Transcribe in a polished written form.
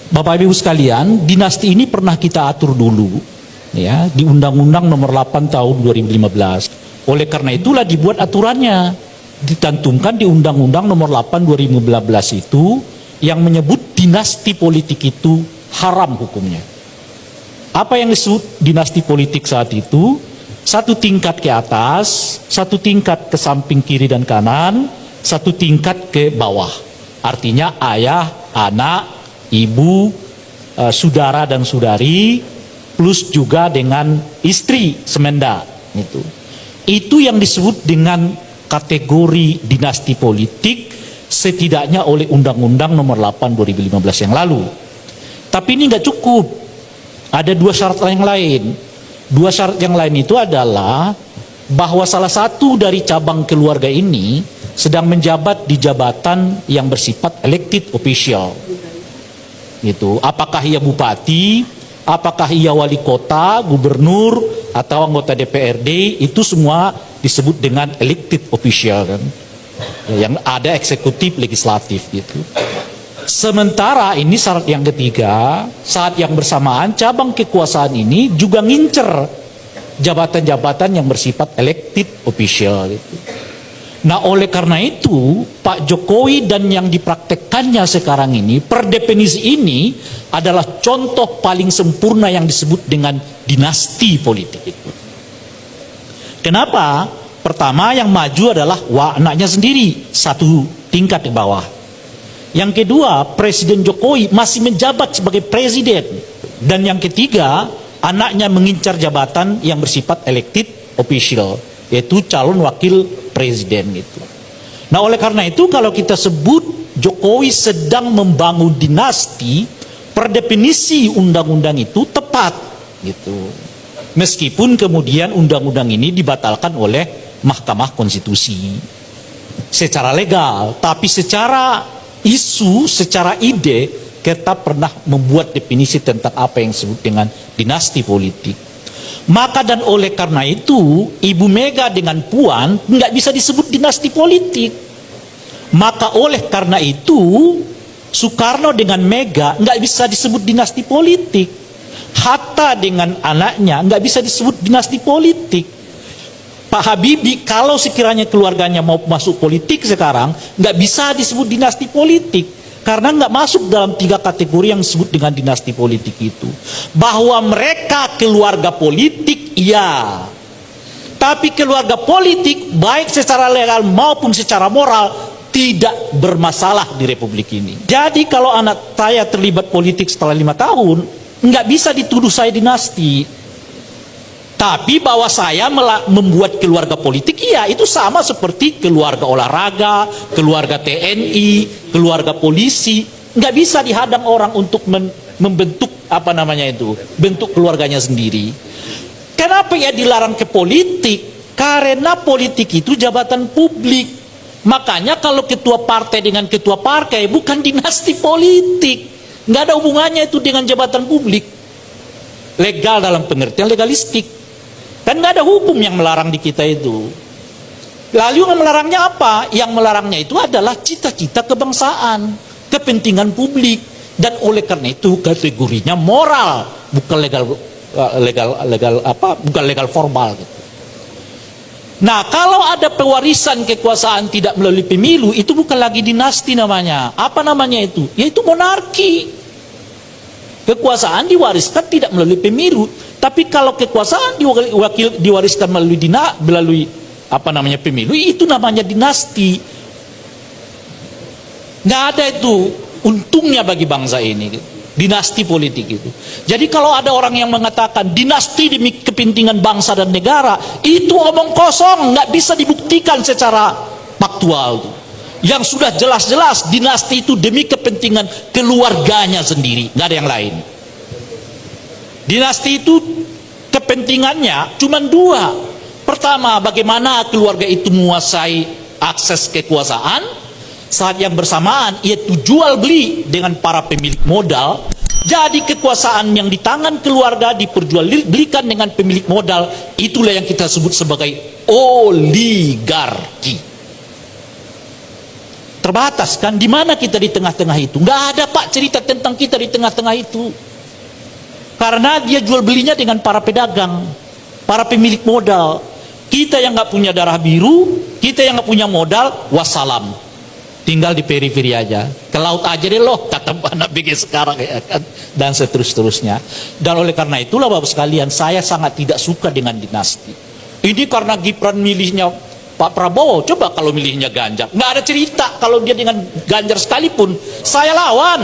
Bapak Ibu sekalian, dinasti ini pernah kita atur dulu ya di Undang-Undang Nomor 8 Tahun 2015. Oleh karena itulah dibuat aturannya, dicantumkan di Undang-Undang Nomor 8 2015 itu yang menyebut dinasti politik itu haram hukumnya. Apa yang disebut dinasti politik saat itu? Satu tingkat ke atas, satu tingkat ke samping kiri dan kanan, satu tingkat ke bawah. Artinya ayah, anak, ibu, saudara dan saudari, plus juga dengan istri semenda. Itu yang disebut dengan kategori dinasti politik setidaknya oleh Undang-Undang Nomor 8 2015 yang lalu. Tapi ini nggak cukup. Ada dua syarat yang lain. Dua syarat yang lain itu adalah bahwa salah satu dari cabang keluarga ini sedang menjabat di jabatan yang bersifat elected official. Gitu. Apakah ia bupati, apakah ia wali kota, gubernur, atau anggota DPRD, itu semua disebut dengan elected official kan. Yang ada eksekutif, legislatif gitu. Sementara ini syarat yang ketiga, saat yang bersamaan cabang kekuasaan ini juga ngincer jabatan-jabatan yang bersifat elected official gitu. Nah oleh karena itu Pak Jokowi dan yang dipraktekkannya sekarang ini per definisi ini adalah contoh paling sempurna yang disebut dengan dinasti politik itu. Kenapa? Pertama yang maju adalah anaknya sendiri satu tingkat di bawah. Yang kedua Presiden Jokowi masih menjabat sebagai presiden. Dan yang ketiga anaknya mengincar jabatan yang bersifat elected official, yaitu calon wakil presiden gitu. Nah oleh karena itu kalau kita sebut Jokowi sedang membangun dinasti, per definisi undang-undang itu tepat gitu. Meskipun kemudian undang-undang ini dibatalkan oleh Mahkamah Konstitusi secara legal, tapi secara isu, secara ide kita pernah membuat definisi tentang apa yang disebut dengan dinasti politik. Maka dan oleh karena itu Ibu Mega dengan Puan nggak bisa disebut dinasti politik. Maka oleh karena itu Soekarno dengan Mega nggak bisa disebut dinasti politik. Hatta dengan anaknya nggak bisa disebut dinasti politik. Pak Habibie kalau sekiranya keluarganya mau masuk politik sekarang nggak bisa disebut dinasti politik. Karena nggak masuk dalam tiga kategori yang disebut dengan dinasti politik itu. Bahwa mereka keluarga politik, iya. Tapi keluarga politik, baik secara legal maupun secara moral, tidak bermasalah di Republik ini. Jadi kalau anak saya terlibat politik setelah 5 tahun, nggak bisa dituduh saya dinasti. Tapi bahwa saya membuat keluarga politik, iya itu sama seperti keluarga olahraga, keluarga TNI, keluarga polisi. Nggak bisa dihadang orang untuk membentuk apa namanya itu, bentuk keluarganya sendiri. Kenapa ya dilarang ke politik? Karena politik itu jabatan publik. Makanya kalau ketua partai dengan ketua partai bukan dinasti politik. Nggak ada hubungannya itu dengan jabatan publik. Legal dalam pengertian legalistik. Dan nggak ada hukum yang melarang di kita itu. Lalu yang melarangnya apa? Yang melarangnya itu adalah cita-cita kebangsaan, kepentingan publik, dan oleh karena itu kategorinya moral, bukan bukan legal formal. Gitu. Nah kalau ada pewarisan kekuasaan tidak melalui pemilu, itu bukan lagi dinasti namanya. Apa namanya itu? Yaitu monarki. Kekuasaan diwariskan tidak melalui pemilu. Tapi kalau kekuasaan diwariskan melalui pemilu, itu namanya dinasti. Nggak ada itu untungnya bagi bangsa ini, dinasti politik itu. Jadi kalau ada orang yang mengatakan dinasti demi kepentingan bangsa dan negara, itu omong kosong, nggak bisa dibuktikan secara faktual. Yang sudah jelas-jelas dinasti itu demi kepentingan keluarganya sendiri, nggak ada yang lain. Dinasti itu kepentingannya cuma dua. Pertama, bagaimana keluarga itu menguasai akses kekuasaan. Saat yang bersamaan, yaitu jual beli dengan para pemilik modal. Jadi kekuasaan yang di tangan keluarga diperjualbelikan dengan pemilik modal. Itulah yang kita sebut sebagai oligarki. terbatas kan. Di mana kita di tengah-tengah itu? Nggak ada Pak cerita tentang kita di tengah-tengah itu. Karena dia jual belinya dengan para pedagang, para pemilik modal. Kita yang nggak punya darah biru, kita yang nggak punya modal, wassalam. Tinggal di periferi aja, ke laut aja deh loh, kata anak BG sekarang ya kan, dan seterusnya. Dan oleh karena itulah Bapak sekalian, saya sangat tidak suka dengan dinasti. Ini karena Gibran milihnya Pak Prabowo, coba kalau milihnya Ganjar, nggak ada cerita kalau dia dengan Ganjar sekalipun, saya lawan.